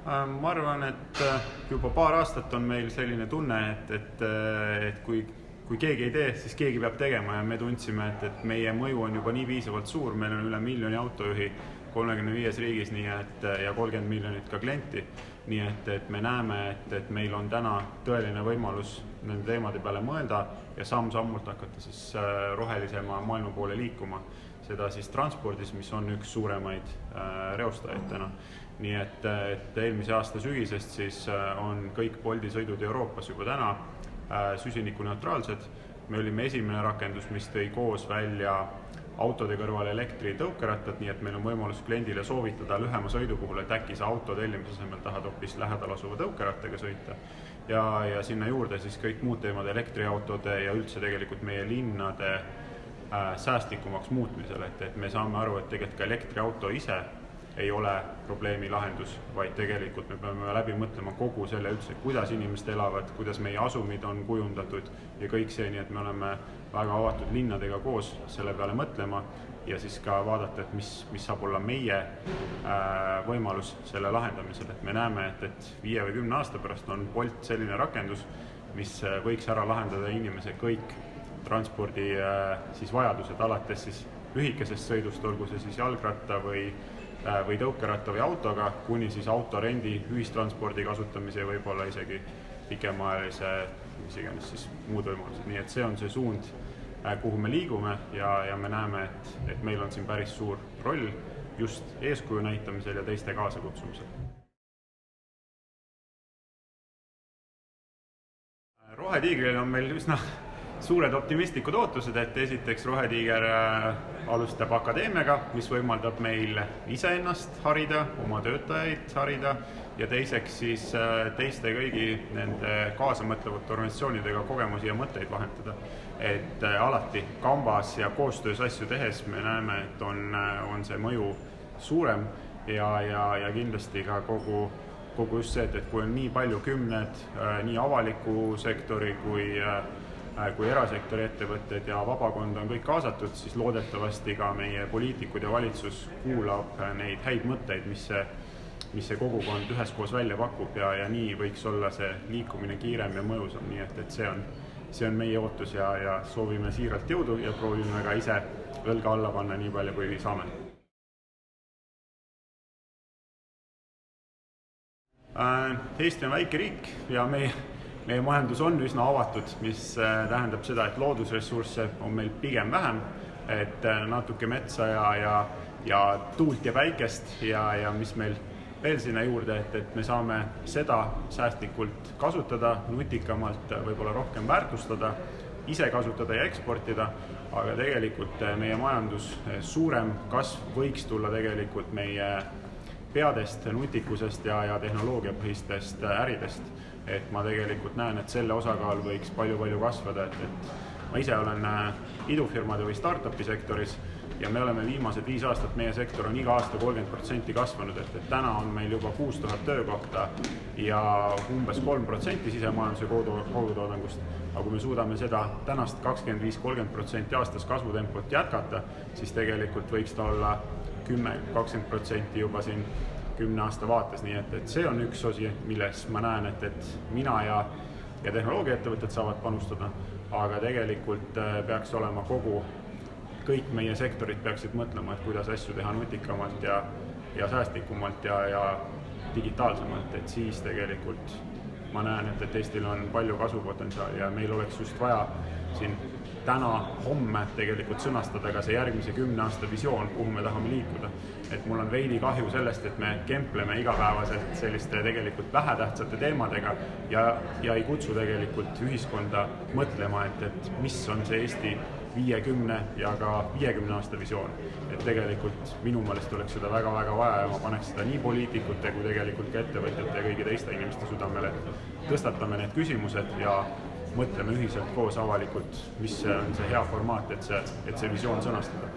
Ma arvan, et juba paar aastat on meil selline tunne, et kui keegi ei tee, siis keegi peab tegema ja me tundsime, et meie mõju on juba nii piisavalt suur, meil on üle 1 miljoni autojuhi 35 riigis, ja 30 miljonit ka klienti. Nii et me näeme, et meil on täna tõeline võimalus nende teemade peale mõelda ja samm-sammult hakata siis rohelisema maailma poole liikuma. Seda siis transpordis, mis on üks suuremaid reostajaid täna. Nii et eelmise aasta sügisest siis on kõik Bolti sõidud Euroopas juba täna süsinikuneutraalsed. Me olime esimene rakendus, mis tõi koos välja autode kõrval elektritõukerattad, nii et meil on võimalus kliendile soovitada lühema sõidu puhul, et äkki sa auto tellimise asemel tahad hoopis lähedal asuva tõukerattaga sõita. Ja sinna juurde siis kõik muud teemad elektriautode ja üldse tegelikult meie linnade säästlikumaks muutmisele, et me saame aru, et tegelikult ka elektriauto ise ei ole probleemi lahendus, vaid tegelikult me peame läbi mõtlema kogu selle üldse, kuidas inimesed elavad, kuidas meie asumid on kujundatud ja kõik see, nii et me oleme väga avatud linnadega koos selle peale mõtlema ja siis ka vaadata, et mis saab olla meie võimalus selle lahendamisel. Et me näeme, et 5 või 10 aasta pärast on Bolt selline rakendus, mis võiks ära lahendada inimese kõik transpordi siis vajadused, alates siis lühikesest sõidust, olgu see siis jalgratta või tõukeratta või autoga, kuni siis autorendi, ühistranspordi kasutamise ja võib-olla isegi pikemaajalise, mis iganes siis muud võimalused. Nii et see on see suund, kuhu me liigume ja me näeme, et meil on siin päris suur roll just eeskuju näitamisel ja teiste kaasa kutsumisel. Rohetiigril on meil üsna suured optimistlikud ootused, et esiteks Rohetiiger alustab akadeemiaga, mis võimaldab meil iseennast harida, oma töötajaid harida ja teiseks siis teiste kõigi nende kaasamõtlevate organisatsioonidega kogemusi ja mõtteid vahendada. Et alati kambas ja koostöös asju tehes me näeme, et on see mõju suurem ja kindlasti ka kogu just see, et kui on nii palju kümned nii avaliku sektori kui erasektori ettevõtted ja vabakond on kõik kaasatud, siis loodetavasti ka meie poliitikud ja valitsus kuulab neid häid mõtteid, mis see kogukond üheskoos välja pakub ja nii võiks olla see liikumine kiirem ja mõjusam, nii et see on meie ootus ja soovime siiralt jõudu ja proovime ka ise õlga alla panna nii palju, kui saame. Eesti on väike riik ja meie majandus on üsna avatud, mis tähendab seda, et loodusressursse on meil pigem vähem, et natuke metsa ja tuult ja päikest ja mis meil veel sinna juurde, et me saame seda säästlikult kasutada, nutikamalt võib-olla rohkem väärtustada, ise kasutada ja eksportida, aga tegelikult meie majandus suurem kasv võiks tulla tegelikult meie peadest, nutikusest ja tehnoloogiapõhistest äridest. Et ma tegelikult näen, et selle osakaal võiks palju kasvada, et ma ise olen idufirmade või startupi sektoris ja me oleme viimased 5 aastat, meie sektor on iga aasta 30% kasvanud, et täna on meil juba 6000 töökohta ja umbes 3% sisemajanduse kogutoodangust, aga kui me suudame seda tänast 25-30% aastas kasvutempot jätkata, siis tegelikult võiks ta olla 10-20% juba siin 10 aasta vaates, nii et see on üks osi, milles ma näen, et mina ja tehnoloogiaettevõtted saavad panustada, aga tegelikult peaks olema kõik meie sektorid peaksid mõtlema, et kuidas asju teha nutikamalt ja säästlikumalt ja digitaalsemalt, et siis tegelikult ma näen, et Eestil on palju kasvupotentsiaali ja meil oleks just vaja siin homme tegelikult sõnastada ka see järgmise 10 aasta visioon, kuhu me tahame liikuda. Et mul on veidi kahju sellest, et me kempleme igapäevaselt selliste tegelikult vähetähtsate teemadega ja ei kutsu tegelikult ühiskonda mõtlema, et mis on see Eesti 50 ja ka 50 aasta visioon. Et tegelikult minu meelest oleks seda väga vaja ja ma paneks seda nii poliitikute kui tegelikult ka ettevõtjate ja kõigi teiste inimeste südamele, et tõstatame need küsimused ja mõtleme ühiselt koos avalikult, mis on see hea formaat, et see visioon sõnastada.